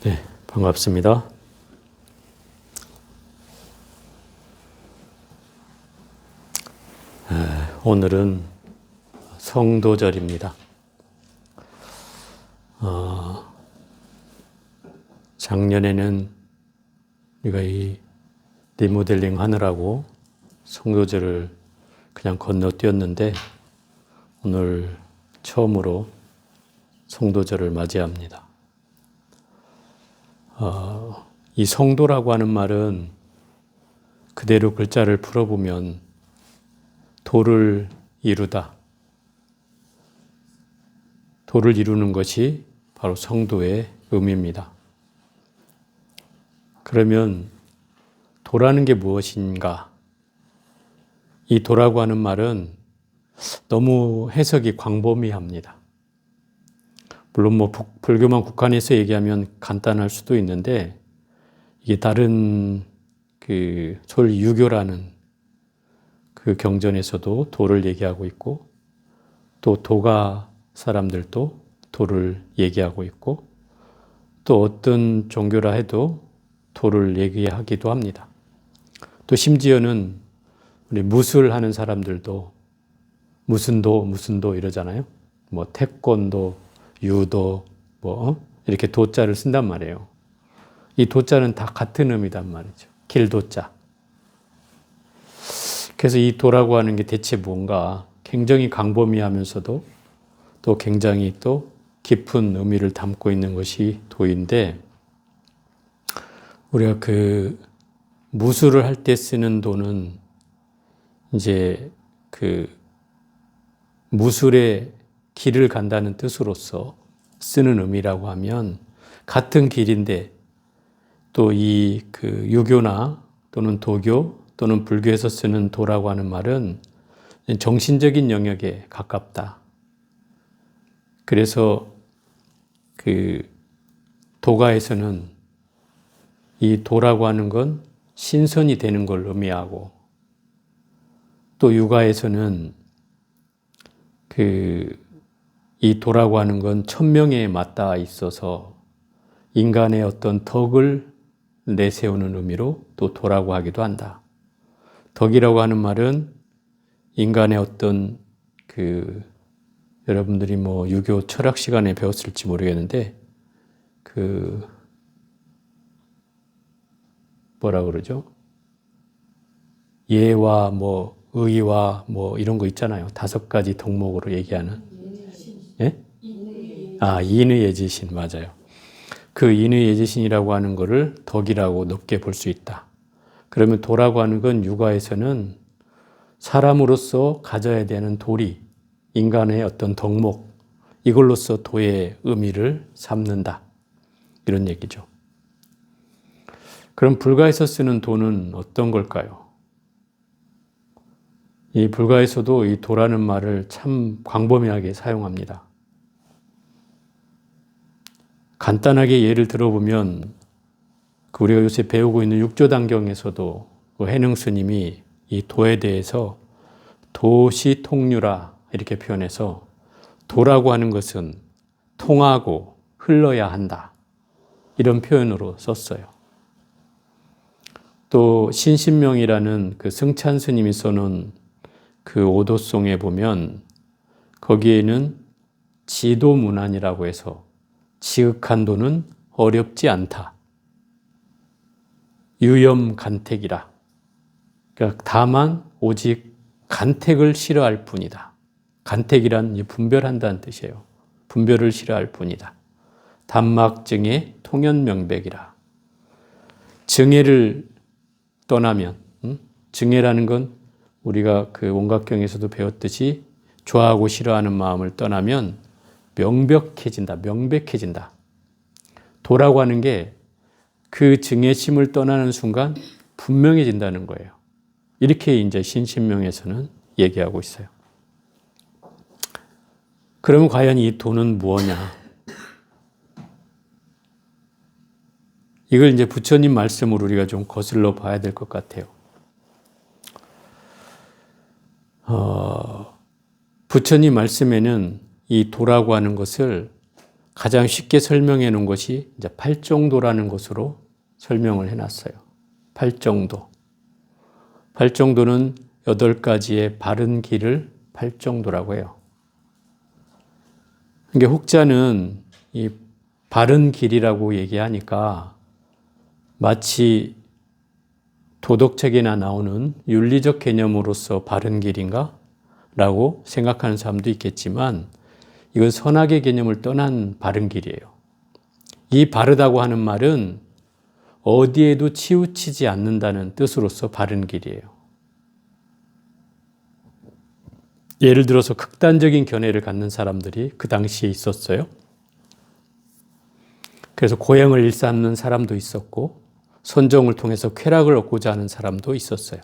네, 반갑습니다. 오늘은 성도절입니다. 작년에는 우리가 이 리모델링 하느라고 성도절을 그냥 건너뛰었는데 오늘 처음으로 성도절을 맞이합니다. 이 성도라고 하는 말은 그대로 글자를 풀어보면 도를 이루다. 도를 이루는 것이 바로 성도의 의미입니다. 그러면 도라는 게 무엇인가? 이 도라고 하는 말은 너무 해석이 광범위합니다. 물론 불교만 국한해서 얘기하면 간단할 수도 있는데 이게 다른 소위 유교라는 그 경전에서도 도를 얘기하고 있고 또 도가 사람들도 도를 얘기하고 있고 또 어떤 종교라 해도 도를 얘기하기도 합니다. 또 심지어는 우리 무술하는 사람들도 무슨 도 이러잖아요. 뭐 태권도, 유도 이렇게 도자를 쓴단 말이에요. 이 도자는 다 같은 의미단 말이죠. 길도자. 그래서 이 도라고 하는 게 대체 뭔가 굉장히 광범위하면서도 또 굉장히 또 깊은 의미를 담고 있는 것이 도인데 우리가 무술을 할 때 쓰는 도는 이제 무술의 길을 간다는 뜻으로서 쓰는 의미라고 하면 같은 길인데 또 이 유교나 또는 도교 또는 불교에서 쓰는 도라고 하는 말은 정신적인 영역에 가깝다. 그래서 도가에서는 이 도라고 하는 건 신선이 되는 걸 의미하고 또 유가에서는 이 도라고 하는 건 천명에 맞닿아 있어서 인간의 어떤 덕을 내세우는 의미로 또 도라고 하기도 한다. 덕이라고 하는 말은 인간의 어떤 여러분들이 유교 철학 시간에 배웠을지 모르겠는데 뭐라 그러죠? 예와 의와 이런 거 있잖아요. 5가지 덕목으로 얘기하는. 예? 인의예지신 맞아요. 그 인의예지신이라고 하는 거를 덕이라고 높게 볼 수 있다. 그러면 도라고 하는 건 유가에서는 사람으로서 가져야 되는 도리, 인간의 어떤 덕목, 이걸로서 도의 의미를 삼는다. 이런 얘기죠. 그럼 불가에서 쓰는 도는 어떤 걸까요? 이 불가에서도 이 도라는 말을 참 광범위하게 사용합니다. 간단하게 예를 들어보면 우리가 요새 배우고 있는 육조단경에서도 해능 스님이 이 도에 대해서 도시통유라 이렇게 표현해서 도라고 하는 것은 통하고 흘러야 한다. 이런 표현으로 썼어요. 또 신신명이라는 승찬 스님이 써놓은 오도송에 보면 거기에는 지도문안이라고 해서 지극한 도는 어렵지 않다. 유염간택이라. 그러니까 다만 오직 간택을 싫어할 뿐이다. 간택이란 분별한다는 뜻이에요. 분별을 싫어할 뿐이다. 단막증의 통연명백이라. 증애를 떠나면 증애라는 건 우리가 원각경에서도 배웠듯이 좋아하고 싫어하는 마음을 떠나면 명백해진다. 명백해진다. 도라고 하는 게 그 증애심을 떠나는 순간 분명해진다는 거예요. 이렇게 이제 신신명에서는 얘기하고 있어요. 그러면 과연 이 도는 무엇냐? 이걸 이제 부처님 말씀으로 우리가 좀 거슬러 봐야 될 것 같아요. 부처님 말씀에는 이 도라고 하는 것을 가장 쉽게 설명해 놓은 것이 이제 팔정도라는 것으로 설명을 해 놨어요. 팔정도. 팔정도는 8가지의 바른 길을 팔정도라고 해요. 그러니까 혹자는 이 바른 길이라고 얘기하니까 마치 도덕책에나 나오는 윤리적 개념으로서 바른 길인가? 라고 생각하는 사람도 있겠지만 이건 선악의 개념을 떠난 바른 길이에요. 이 바르다고 하는 말은 어디에도 치우치지 않는다는 뜻으로서 바른 길이에요. 예를 들어서 극단적인 견해를 갖는 사람들이 그 당시에 있었어요. 그래서 고향을 일삼는 사람도 있었고 선정을 통해서 쾌락을 얻고자 하는 사람도 있었어요.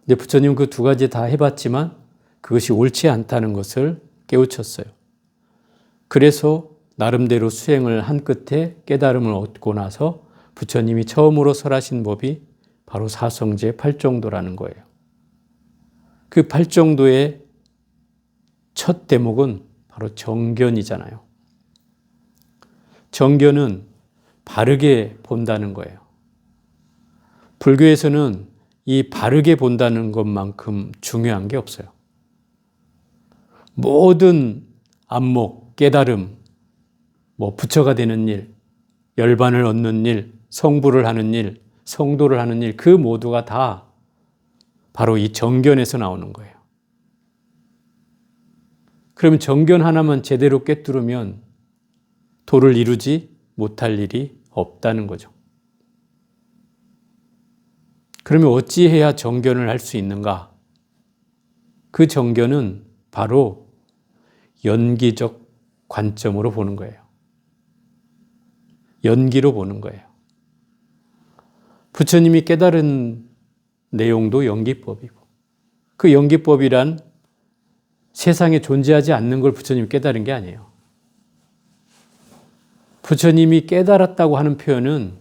근데 부처님은 그 두 가지 다 해봤지만 그것이 옳지 않다는 것을 깨우쳤어요. 그래서 나름대로 수행을 한 끝에 깨달음을 얻고 나서 부처님이 처음으로 설하신 법이 바로 사성제 팔정도라는 거예요. 그 팔정도의 첫 대목은 바로 정견이잖아요. 정견은 바르게 본다는 거예요. 불교에서는 이 바르게 본다는 것만큼 중요한 게 없어요. 모든 안목, 깨달음, 부처가 되는 일, 열반을 얻는 일, 성불을 하는 일, 성도를 하는 일, 그 모두가 다 바로 이 정견에서 나오는 거예요. 그러면 정견 하나만 제대로 꿰뚫으면 도를 이루지 못할 일이 없다는 거죠. 그러면 어찌해야 정견을 할 수 있는가? 그 정견은 바로 연기적 관점으로 보는 거예요. 연기로 보는 거예요. 부처님이 깨달은 내용도 연기법이고 그 연기법이란 세상에 존재하지 않는 걸 부처님이 깨달은 게 아니에요. 부처님이 깨달았다고 하는 표현은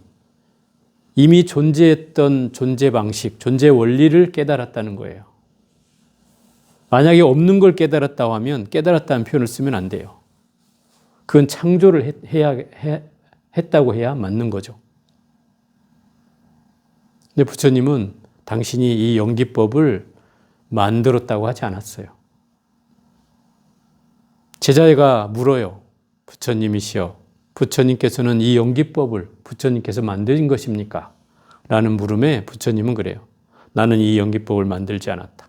이미 존재했던 존재 방식, 존재 원리를 깨달았다는 거예요. 만약에 없는 걸 깨달았다고 하면 깨달았다는 표현을 쓰면 안 돼요. 그건 창조를 했다고 해야 맞는 거죠. 근데 부처님은 당신이 이 연기법을 만들었다고 하지 않았어요. 제자가 물어요. 부처님이시여, 부처님께서는 이 연기법을 부처님께서 만드신 것입니까? 라는 물음에 부처님은 그래요. 나는 이 연기법을 만들지 않았다.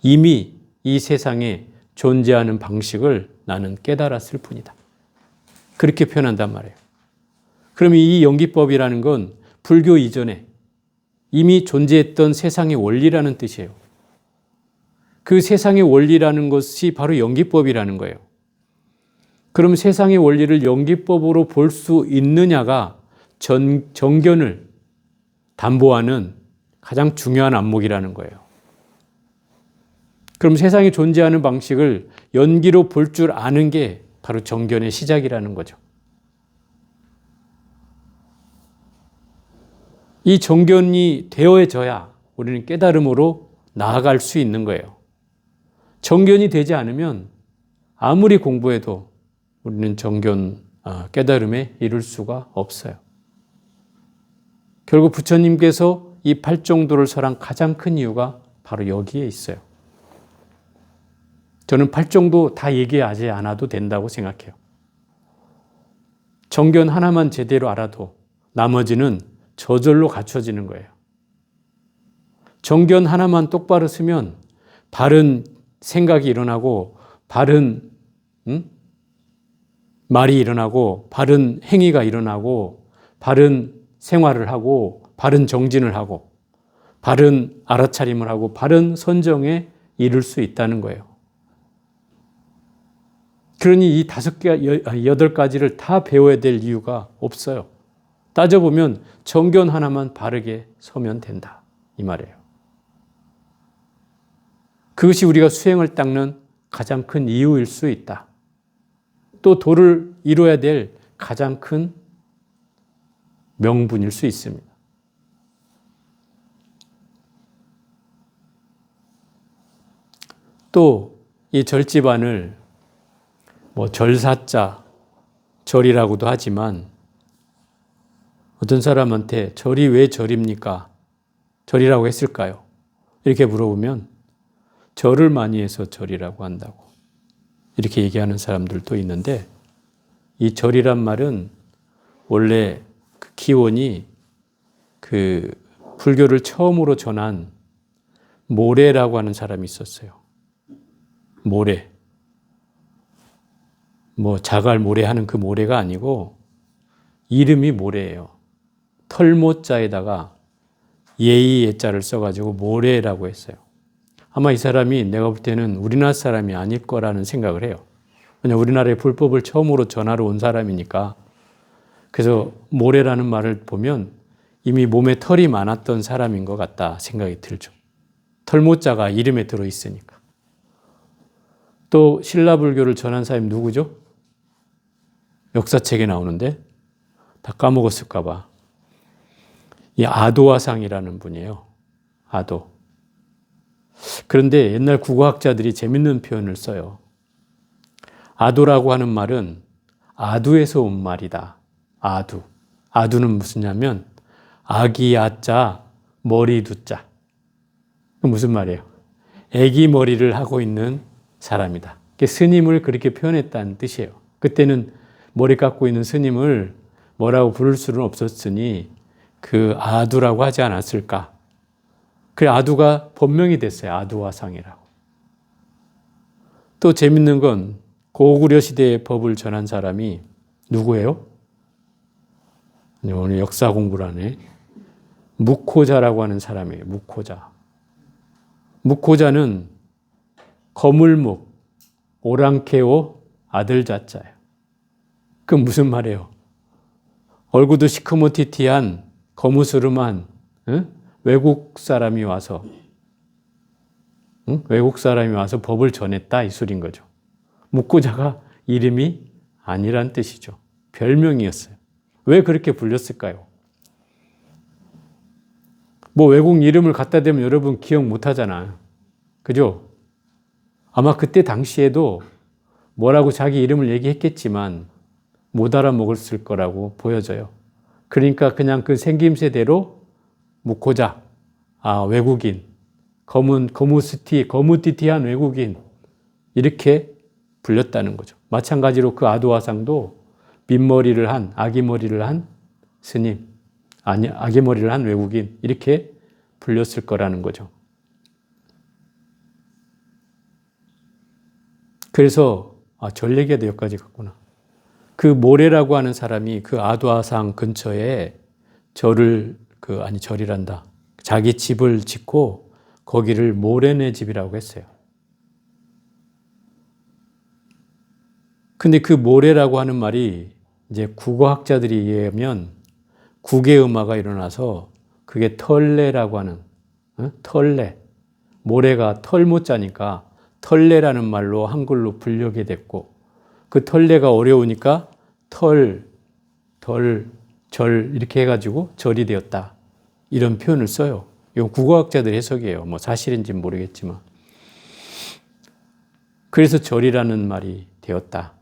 이미 이 세상에 존재하는 방식을 나는 깨달았을 뿐이다. 그렇게 표현한단 말이에요. 그러면 이 연기법이라는 건 불교 이전에 이미 존재했던 세상의 원리라는 뜻이에요. 그 세상의 원리라는 것이 바로 연기법이라는 거예요. 그럼 세상의 원리를 연기법으로 볼 수 있느냐가 정견을 담보하는 가장 중요한 안목이라는 거예요. 그럼 세상에 존재하는 방식을 연기로 볼 줄 아는 게 바로 정견의 시작이라는 거죠. 이 정견이 되어져야 우리는 깨달음으로 나아갈 수 있는 거예요. 정견이 되지 않으면 아무리 공부해도 우리는 깨달음에 이룰 수가 없어요. 결국 부처님께서 이 팔정도를 설한 가장 큰 이유가 바로 여기에 있어요. 저는 팔정도 다 얘기하지 않아도 된다고 생각해요. 정견 하나만 제대로 알아도 나머지는 저절로 갖춰지는 거예요. 정견 하나만 똑바로 쓰면 바른 생각이 일어나고 바른 말이 일어나고 바른 행위가 일어나고 바른 생활을 하고 바른 정진을 하고 바른 알아차림을 하고 바른 선정에 이를 수 있다는 거예요. 그러니 이 8가지를 다 배워야 될 이유가 없어요. 따져보면 정견 하나만 바르게 서면 된다. 이 말이에요. 그것이 우리가 수행을 닦는 가장 큰 이유일 수 있다. 또 도를 이루어야 될 가장 큰 명분일 수 있습니다. 또 이 절집안을 절사자, 절이라고도 하지만 어떤 사람한테 절이 왜 절입니까? 절이라고 했을까요? 이렇게 물어보면 절을 많이 해서 절이라고 한다고 이렇게 얘기하는 사람들도 있는데, 이 절이란 말은 원래 그 기원이 그 불교를 처음으로 전한 모래라고 하는 사람이 있었어요. 모래. 뭐 자갈 모래 하는 그 모래가 아니고 이름이 모래예요. 털모자에다가 예의 예자를 써가지고 모래라고 했어요. 아마 이 사람이 내가 볼 때는 우리나라 사람이 아닐 거라는 생각을 해요. 왜냐하면 우리나라에 불법을 처음으로 전하러 온 사람이니까. 그래서 모래라는 말을 보면 이미 몸에 털이 많았던 사람인 것 같다 생각이 들죠. 털모자가 이름에 들어있으니까. 또 신라불교를 전한 사람이 누구죠? 역사책에 나오는데 다 까먹었을까 봐. 이 아도화상이라는 분이에요. 아도. 그런데 옛날 국어학자들이 재밌는 표현을 써요. 아도라고 하는 말은 아두에서 온 말이다. 아두. 아두는 무슨냐면 아기 아자 머리 두자. 무슨 말이에요? 애기 머리를 하고 있는 사람이다. 스님을 그렇게 표현했다는 뜻이에요. 그때는 머리 깎고 있는 스님을 뭐라고 부를 수는 없었으니 그 아두라고 하지 않았을까. 그래 아두가 본명이 됐어요. 아두화상이라고. 또 재밌는 건 고구려 시대의 법을 전한 사람이 누구예요? 오늘 역사 공부를 하네. 묵호자라고 하는 사람이에요. 묵호자. 묵호자는 거물묵, 오랑캐오 아들 자자예요. 그 무슨 말이에요? 얼굴도 시커멓티티한 거무스름한 외국 사람이 와서 외국 사람이 와서 법을 전했다 이 소리인 거죠. 묵호자가 이름이 아니란 뜻이죠. 별명이었어요. 왜 그렇게 불렸을까요? 뭐 외국 이름을 갖다 대면 여러분 기억 못 하잖아요. 그죠? 아마 그때 당시에도 뭐라고 자기 이름을 얘기했겠지만 못 알아먹었을 거라고 보여져요. 그러니까 그냥 그 생김새대로 묵호자, 외국인, 거무티티한 외국인 이렇게 불렸다는 거죠. 마찬가지로 그 아도화상도 민머리를 한, 아기 머리를 한 스님, 아기 머리를 한 외국인 이렇게 불렸을 거라는 거죠. 그래서 절 얘기도 여기까지 갔구나. 그 모래라고 하는 사람이 그 아도화상 근처에 절이란다. 자기 집을 짓고 거기를 모래내 집이라고 했어요. 근데 그 모래라고 하는 말이 이제 국어학자들이 얘기하면 국외음화가 일어나서 그게 털레라고 하는, 털레. 모래가 털모자니까 털레라는 말로 한글로 불리게 됐고, 그 털레가 어려우니까 절 이렇게 해가지고 절이 되었다. 이런 표현을 써요. 이건 국어학자들 해석이에요. 뭐 사실인지는 모르겠지만. 그래서 절이라는 말이 되었다.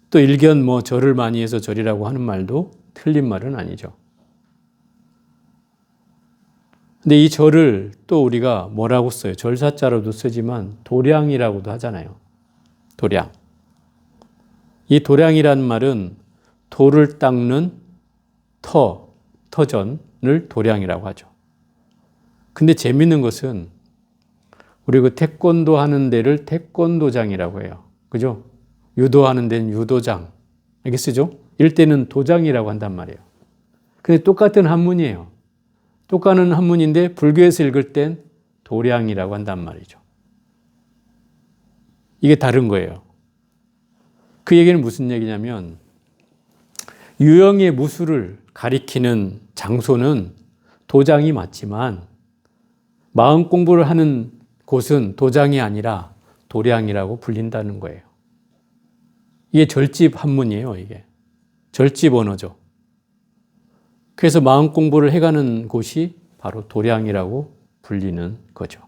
또 일견 절을 많이 해서 절이라고 하는 말도 틀린 말은 아니죠. 근데 이 절을 또 우리가 뭐라고 써요? 절사자로도 쓰지만 도량이라고도 하잖아요. 도량. 이 도량이라는 말은 돌을 닦는 터전을 도량이라고 하죠. 근데 재밌는 것은 우리 그 태권도 하는 데를 태권도장이라고 해요. 그죠? 유도하는 데는 유도장. 이렇게 쓰죠? 일대는 도장이라고 한단 말이에요. 근데 똑같은 한문이에요. 똑같은 한문인데 불교에서 읽을 땐 도량이라고 한단 말이죠. 이게 다른 거예요. 그 얘기는 무슨 얘기냐면 유형의 무술을 가리키는 장소는 도장이 맞지만 마음 공부를 하는 곳은 도장이 아니라 도량이라고 불린다는 거예요. 이게 절집 한문이에요. 이게 절집 언어죠. 그래서 마음 공부를 해가는 곳이 바로 도량이라고 불리는 거죠.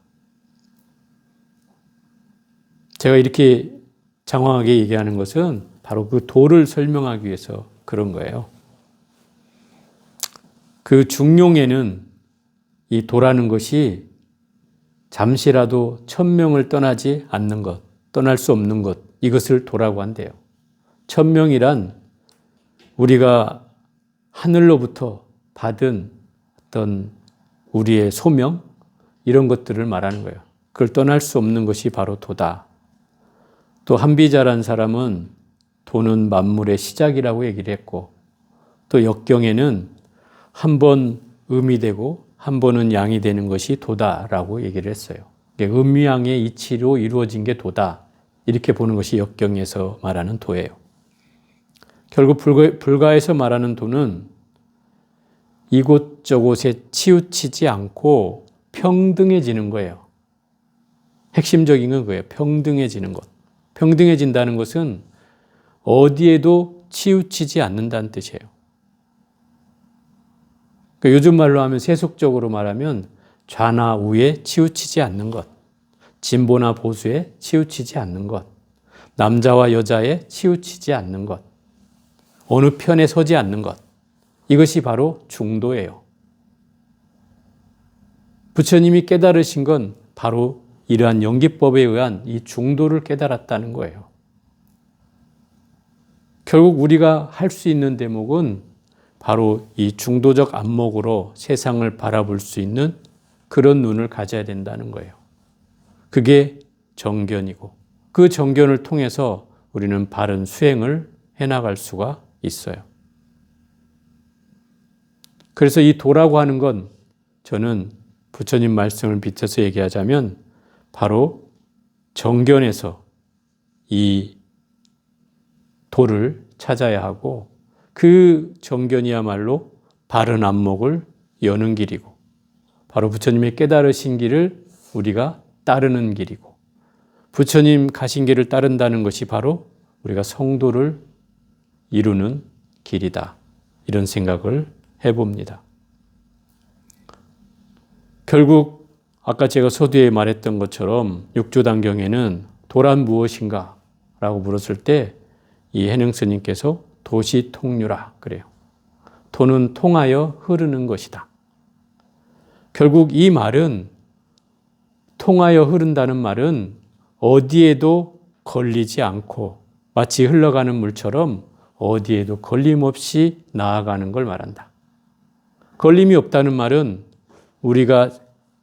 제가 이렇게 장황하게 얘기하는 것은 바로 그 도를 설명하기 위해서 그런 거예요. 그 중용에는 이 도라는 것이 잠시라도 천명을 떠나지 않는 것, 떠날 수 없는 것, 이것을 도라고 한대요. 천명이란 우리가 하늘로부터 받은 어떤 우리의 소명, 이런 것들을 말하는 거예요. 그걸 떠날 수 없는 것이 바로 도다. 또 한비자란 사람은 도는 만물의 시작이라고 얘기를 했고, 또 역경에는 한 번 음이 되고 한 번은 양이 되는 것이 도다라고 얘기를 했어요. 음양의 이치로 이루어진 게 도다. 이렇게 보는 것이 역경에서 말하는 도예요. 결국 불가에서 말하는 도는 이곳저곳에 치우치지 않고 평등해지는 거예요. 핵심적인 건 그거예요. 평등해지는 것. 평등해진다는 것은 어디에도 치우치지 않는다는 뜻이에요. 그러니까 요즘 말로 하면 세속적으로 말하면 좌나 우에 치우치지 않는 것, 진보나 보수에 치우치지 않는 것, 남자와 여자에 치우치지 않는 것, 어느 편에 서지 않는 것, 이것이 바로 중도예요. 부처님이 깨달으신 건 바로 이러한 연기법에 의한 이 중도를 깨달았다는 거예요. 결국 우리가 할 수 있는 대목은 바로 이 중도적 안목으로 세상을 바라볼 수 있는 그런 눈을 가져야 된다는 거예요. 그게 정견이고, 그 정견을 통해서 우리는 바른 수행을 해나갈 수가 있어요. 그래서 이 도라고 하는 건 저는 부처님 말씀을 빗대서 얘기하자면 바로 정견에서 이 도를 찾아야 하고, 그 정견이야말로 바른 안목을 여는 길이고, 바로 부처님의 깨달으신 길을 우리가 따르는 길이고, 부처님 가신 길을 따른다는 것이 바로 우리가 성도를 이루는 길이다. 이런 생각을 해봅니다. 결국 아까 제가 서두에 말했던 것처럼 육조단경에는 도란 무엇인가? 라고 물었을 때 이 해능스님께서 도시통류라 그래요. 도는 통하여 흐르는 것이다. 결국 이 말은, 통하여 흐른다는 말은 어디에도 걸리지 않고 마치 흘러가는 물처럼 어디에도 걸림없이 나아가는 걸 말한다. 걸림이 없다는 말은 우리가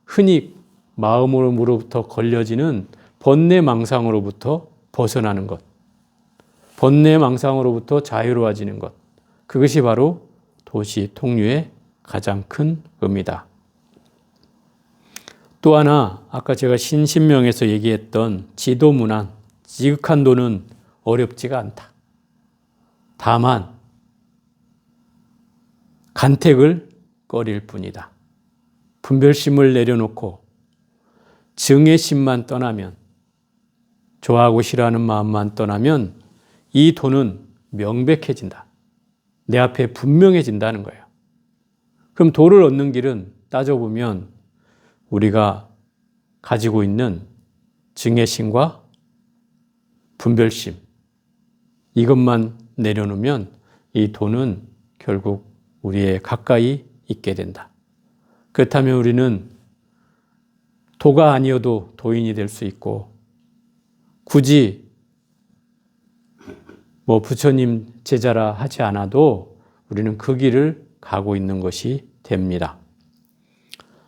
흔히 마음으로부터 걸려지는 번뇌망상으로부터 벗어나는 것, 번뇌망상으로부터 자유로워지는 것, 그것이 바로 도시통류의 가장 큰 의미다. 또 하나, 아까 제가 신신명에서 얘기했던 지도문안, 지극한 도는 어렵지가 않다. 다만 간택을 꺼릴 뿐이다. 분별심을 내려놓고 증애심만 떠나면, 좋아하고 싫어하는 마음만 떠나면 이 도는 명백해진다. 내 앞에 분명해진다는 거예요. 그럼 도를 얻는 길은 따져보면 우리가 가지고 있는 증애심과 분별심, 이것만 내려놓으면 이 도는 결국 우리의 가까이 있게 된다. 그렇다면 우리는 도가 아니어도 도인이 될 수 있고, 굳이 부처님 제자라 하지 않아도 우리는 그 길을 가고 있는 것이 됩니다.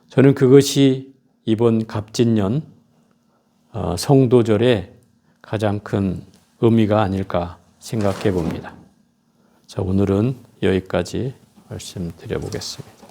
저는 그것이 이번 갑진년 성도절의 가장 큰 의미가 아닐까 생각해 봅니다. 자, 오늘은 여기까지 말씀드려 보겠습니다.